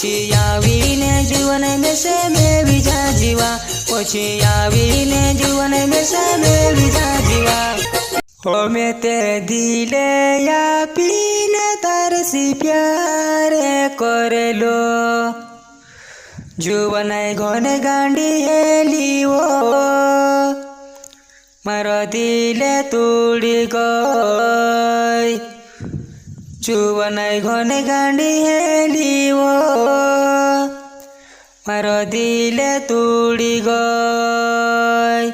પછી આવીને જીવન બેસે બે બીજા જીવા, પછી આવીને જીવન બેસે બે બીજા જીવા। होमे ते दिले आपीने तारसी प्यारे करेलो, जुवनाय घने गांडी हेलीवो, मारो दिले तोड़ी गई। जुवनाय घने गांडी हेलीवो, मारो दिले तोड़ी गई।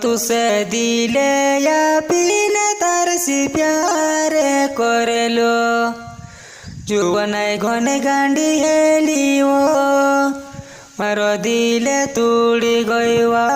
तुसे दिले आपीने तारसी प्यारे करेलो, जुवनाय घने गांडी हेलीवो, मारो दिले तोड़ी गईवा।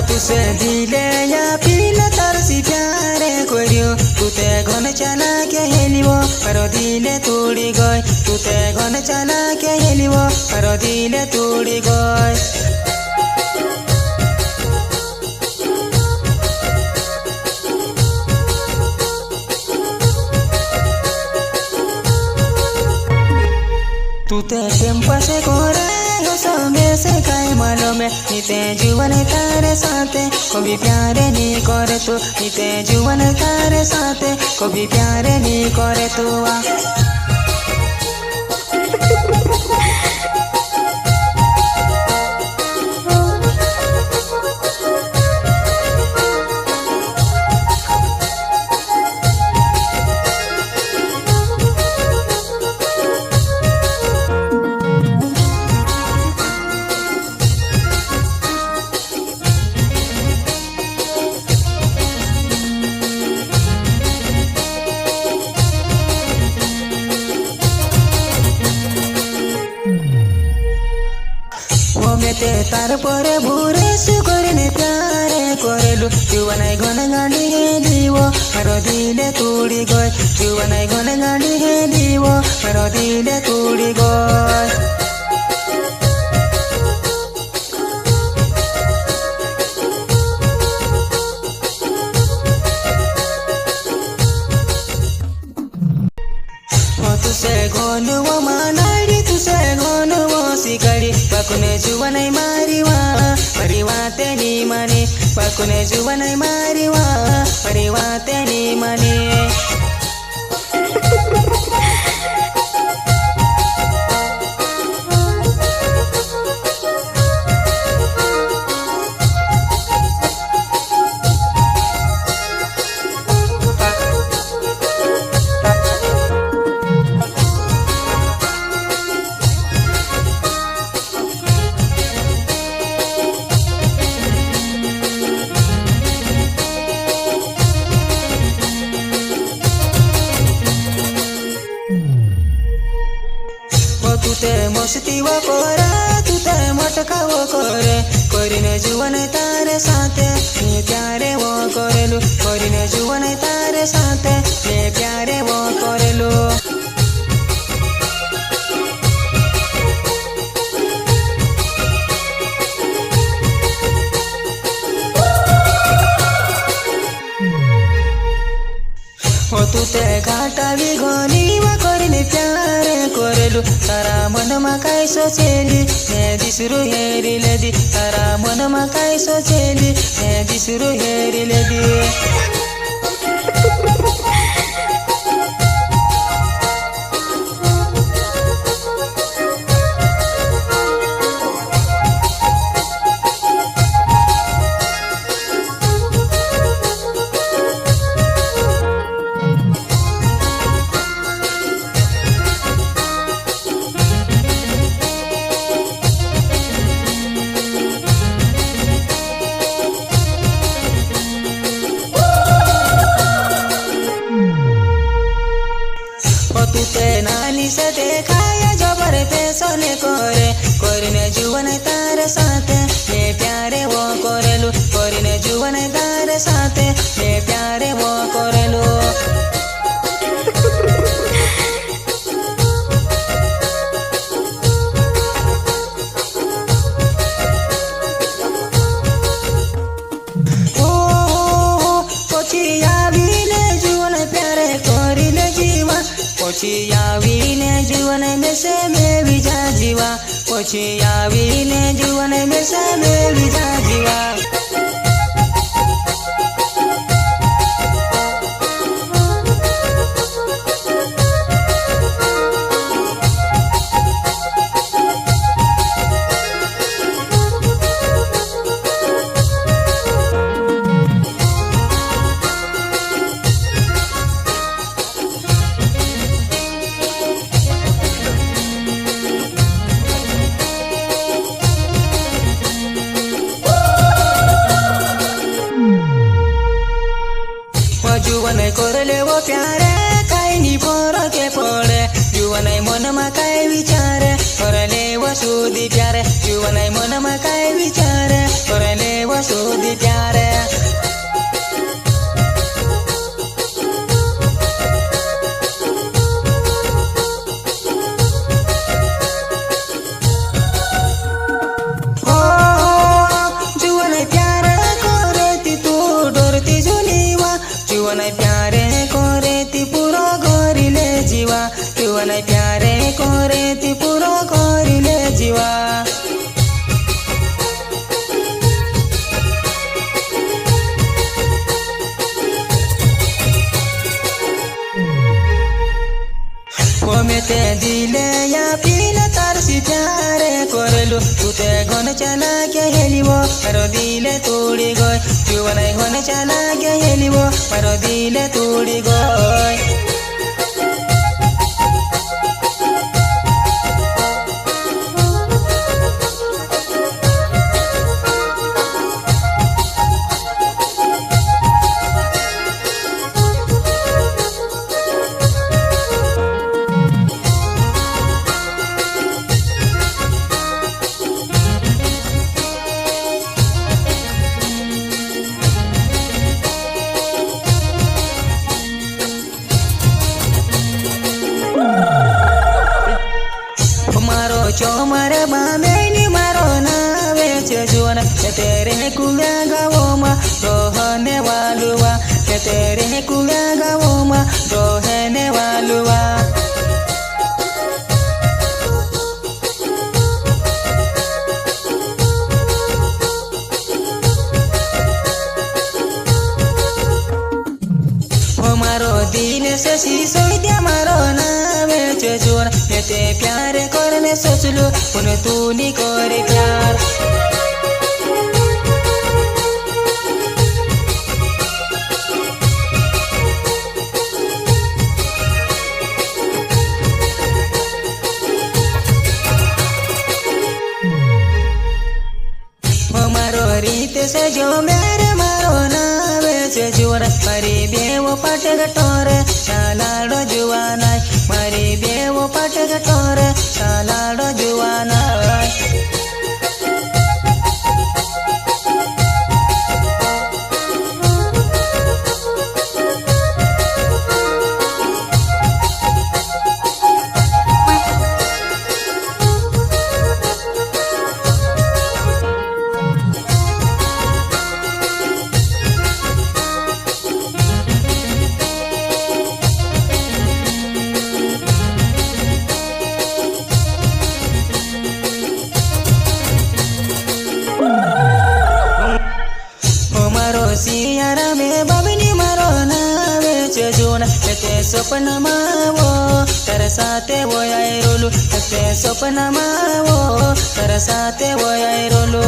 तुसे दिले आपीने तारसी प्यारे कर्यो, तुते घन चला के हेलिवो, मारो दिले तोड़ी गई। तुते घन चला के हेलिवो, मारो दिले तोड़ी गई। तुते टेम्पा से कोरे संगे से काई मालूम है, नीते जीवन तारे साथे कभी प्यारे नहीं करे तू, नीते जीवन तारे साथे कभी प्यारे नहीं करे तू। ते तार परे भूरे सुकरने प्यारे करेलु, जुवनाय घन गांडी हेलीवो, मारो दिले तोड़ी गई। जुवनाय घन गांडी हेलीवो, मारो दिले तोड़ी गई। तुसे घनुवो मानाडी, तुसे घनुवो सिकाडी, पाकुने जुवनाय मारीवा, मारीवा तेनी माने, पाकुने जुवनाय मारीवा, मारीवा तेनी माने। तुते मस्ती वो करे, तुते मटका वो करे, करीने जुवन तारे साथे ने प्यारे वो करेलु, करीने जुवन तारे साथे ने प्यारे वो करेलु। तुते घाटा भी घनी वा करीने प्यारे करेलु, तारा मन मा काय सोचेली ने दिसरु हेरिले दी, तारा मन मा काय सोचेली ने दिसरु हेरिले दी। પછી આવીને જીવન બેસાડે લીધા જીવા जुवन करले वो प्यारे काई नी फरके पड़े जुवन मन में काई विचारे करले वो सुधी प्यारे जुवन मन में काई विचारे करले वो सुधी प्यारे प्यारे करे ती पूरा करिले जीवा जीवन प्यारे करे ती पूरा करिले जीवा ते दिले या पीला तारसी प्यारे करलु तू ते घन चला के हेलिवो मारो दिले तोड़ी गय जीवन घन चला के हेलिवो मारो दिले तोड़ी गय चोमारे बांधे मारो नावे जुवन तेरे कुया गावो मा रोहने वालुआ तेरे कुया गावो मा रोहने वालुआ मारो दिल से शीशो दिया मारो नावे जुवन ते प्यार करने सोचलू पुन तू नी करे प्यार मारो रीत से जो मेरे मारो नावे से जुवन मारी बेवो पाट गटोर चालाडो जुवाना मारी बेवो पाट गटोर चालाडो जुवाना सियारा में बबनी मारो नावे जुवन ते सपना मावो तर साथे वो आई रोलू ते सपना मावो तर साथे वो आई रोलू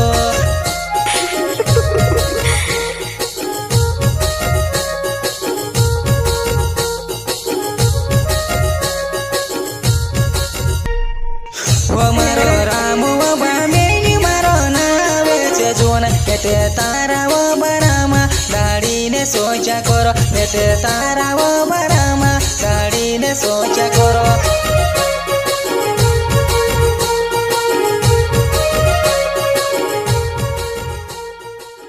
वो मारो राम वो बामेनी मारो नावे जुवन ते तारा वो बरामा दाड़ी ने सोचा करो ते तारा वो बरामा